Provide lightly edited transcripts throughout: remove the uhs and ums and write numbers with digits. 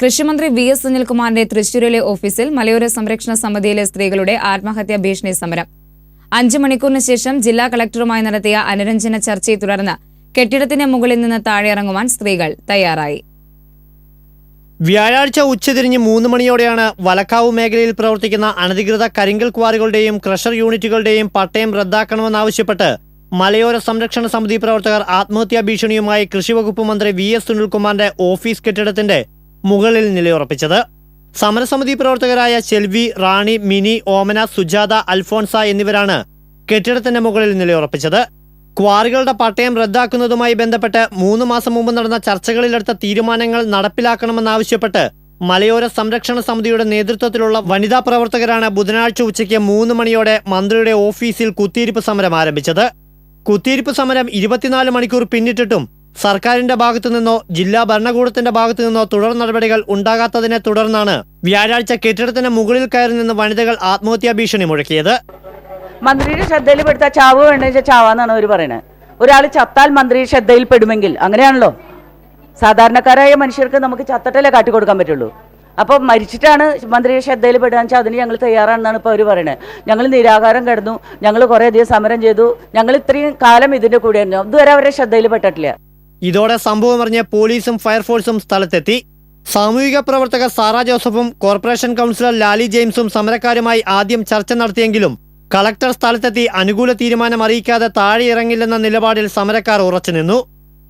കൃഷിമന്ത്രി VS സുനിൽകുമാറിന്റെ തൃശൂരിലെ ഓഫീസിൽ മലയോര സംരക്ഷണ സമിതിയിലെ സ്ത്രീകളുടെ ആത്മഹത്യാ ഭീഷണി സമരം 5 മണിക്കൂറിന് ശേഷം ജില്ലാ കളക്ടറുമായി നടത്തിയ അനുരഞ്ജന ചർച്ചയെ തുടർന്ന് കെട്ടിടത്തിന്റെ മുകളിൽ നിന്ന് താഴെയിറങ്ങുവാൻ സ്ത്രീകൾ തയ്യാറായി. വ്യാഴാഴ്ച ഉച്ചതിരിഞ്ഞ് 3 മണിയോടെയാണ് വലക്കാവ് മേഖലയിൽ പ്രവർത്തിക്കുന്ന അനധികൃത കരിങ്കൽ ക്വാറികളുടെയും ക്രഷർ യൂണിറ്റുകളുടെയും പട്ടയം റദ്ദാക്കണമെന്നാവശ്യപ്പെട്ട് മലയോര സംരക്ഷണ സമിതി പ്രവർത്തകർ ആത്മഹത്യാ ഭീഷണിയുമായി കൃഷിവകുപ്പ് മന്ത്രി VS സുനിൽകുമാറിന്റെ ഓഫീസ് കെട്ടിടത്തിന്റെ മുകളിൽ നിലയുറപ്പിച്ചത്. സമരസമിതി പ്രവർത്തകരായ ചെൽവി, റാണി, മിനി, ഓമന, സുജാത, അൽഫോൺസ എന്നിവരാണ് കെട്ടിടത്തിന്റെ മുകളിൽ നിലയുറപ്പിച്ചത്. ക്വാറികളുടെ പട്ടയം റദ്ദാക്കുന്നതുമായി ബന്ധപ്പെട്ട് 3 മാസം മുമ്പ് നടന്ന ചർച്ചകളിലെടുത്ത തീരുമാനങ്ങൾ നടപ്പിലാക്കണമെന്നാവശ്യപ്പെട്ട് മലയോര സംരക്ഷണ സമിതിയുടെ നേതൃത്വത്തിലുള്ള വനിതാ പ്രവർത്തകരാണ് ബുധനാഴ്ച ഉച്ചയ്ക്ക് 3 മണിയോടെ മന്ത്രിയുടെ ഓഫീസിൽ കുത്തിയിരിപ്പ് സമരം ആരംഭിച്ചത്. കുത്തിയിരിപ്പ് സമരം 24 മണിക്കൂർ പിന്നിട്ടിട്ടും സർക്കാരിന്റെ ഭാഗത്തുനിന്നോ ജില്ലാ ഭരണകൂടത്തിന്റെ ഭാഗത്തുനിന്നോ തുടർ നടപടികൾ ഉണ്ടാകാത്തതിനെ തുടർന്നാണ് വ്യാഴാഴ്ച കെട്ടിടത്തിന് മുകളിൽ കയറി നിന്ന് വനിതകൾ ആത്മഹത്യാ ഭീഷണി മുഴക്കിയത്. മന്ത്രിയുടെ ശ്രദ്ധയിൽപ്പെടുത്താൻ ചാവ് വേണ്ടെന്ന് വെച്ചാൽ ചാവാന്നാണ് അവർ പറയുന്നത്. ഒരാൾ ചത്താൽ മന്ത്രി ശ്രദ്ധയിൽപ്പെടുമെങ്കിൽ അങ്ങനെയാണല്ലോ. സാധാരണക്കാരായ മനുഷ്യർക്ക് നമുക്ക് ചത്തട്ടല്ലേ കാട്ടിക്കൊടുക്കാൻ പറ്റുള്ളൂ. അപ്പോൾ മരിച്ചിട്ടാണ് മന്ത്രിയുടെ ശ്രദ്ധയിൽപ്പെടുക വെച്ചാൽ അതിന് ഞങ്ങൾ തയ്യാറാണെന്നാണ് ഇപ്പോൾ അവർ പറയുന്നത്. ഞങ്ങൾ നിരാഹാരം കിടന്നു, ഞങ്ങൾ കുറേ അധികം സമരം ചെയ്തു, ഞങ്ങൾ ഇത്രയും കാലം ഇതിൻ്റെ കൂടെയായിരുന്നു, ഇതുവരെ അവരുടെ ശ്രദ്ധയിൽപ്പെട്ടിട്ടില്ല. ഇതോടെ സംഭവം അറിഞ്ഞ പോലീസും ഫയർഫോഴ്സും സ്ഥലത്തെത്തി. സാമൂഹിക പ്രവർത്തകർ സാറാ ജോസഫും കോർപ്പറേഷൻ കൗൺസിലർ ലാലി ജെയിംസും സമരക്കാരുമായി ആദ്യം ചർച്ച നടത്തിയെങ്കിലും കളക്ടർ സ്ഥലത്തെത്തി അനുകൂല തീരുമാനം അറിയിക്കാതെ താഴെ ഇറങ്ങില്ലെന്ന നിലപാടിൽ സമരക്കാർ ഉറച്ചുനിന്നു.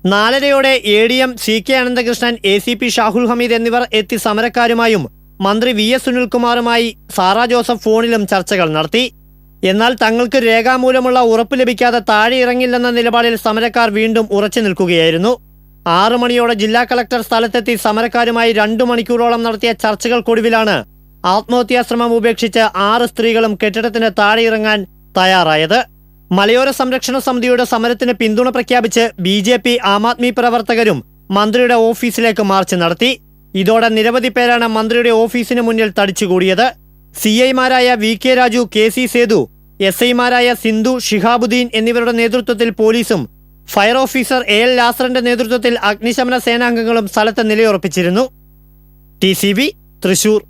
4:30 ADM CK Ananthakrishnan, ACP Shahul Hameed എന്നിവർ എത്തി സമരക്കാരുമായും മന്ത്രി VS സുനിൽകുമാറുമായി സാറാ ജോസഫ് ഫോണിലും ചർച്ചകൾ നടത്തി. എന്നാൽ തങ്ങൾക്ക് രേഖാമൂലമുള്ള ഉറപ്പ് ലഭിക്കാതെ താഴെ ഇറങ്ങില്ലെന്ന നിലപാടിൽ സമരക്കാർ വീണ്ടും ഉറച്ചു നിൽക്കുകയായിരുന്നു. 6 മണിയോടെ ജില്ലാ കളക്ടർ സ്ഥലത്തെത്തി സമരക്കാരുമായി 2 മണിക്കൂറോളം നടത്തിയ ചർച്ചകൾക്കൊടുവിലാണ് ആത്മഹത്യാശ്രമം ഉപേക്ഷിച്ച് 6 സ്ത്രീകളും കെട്ടിടത്തിന് താഴെ ഇറങ്ങാൻ തയ്യാറായത്. മലയോര സംരക്ഷണ സമിതിയുടെ സമരത്തിന് പിന്തുണ പ്രഖ്യാപിച്ച് BJP, ആം ആദ്മി പ്രവർത്തകരും മന്ത്രിയുടെ ഓഫീസിലേക്ക് മാർച്ച് നടത്തി. ഇതോടെ നിരവധി പേരാണ് മന്ത്രിയുടെ ഓഫീസിന് മുന്നിൽ തടിച്ചുകൂടിയത്. CIമാരായ VK രാജു, KC സേതു, SIമാരായ സിന്ധു, ഷിഹാബുദ്ദീൻ എന്നിവരുടെ നേതൃത്വത്തിൽ പോലീസും ഫയർ ഓഫീസർ AL ലാസറിന്റെ നേതൃത്വത്തിൽ അഗ്നിശമന സേനാംഗങ്ങളും സ്ഥലത്ത് നിലയുറപ്പിച്ചിരുന്നു. TCV തൃശൂർ.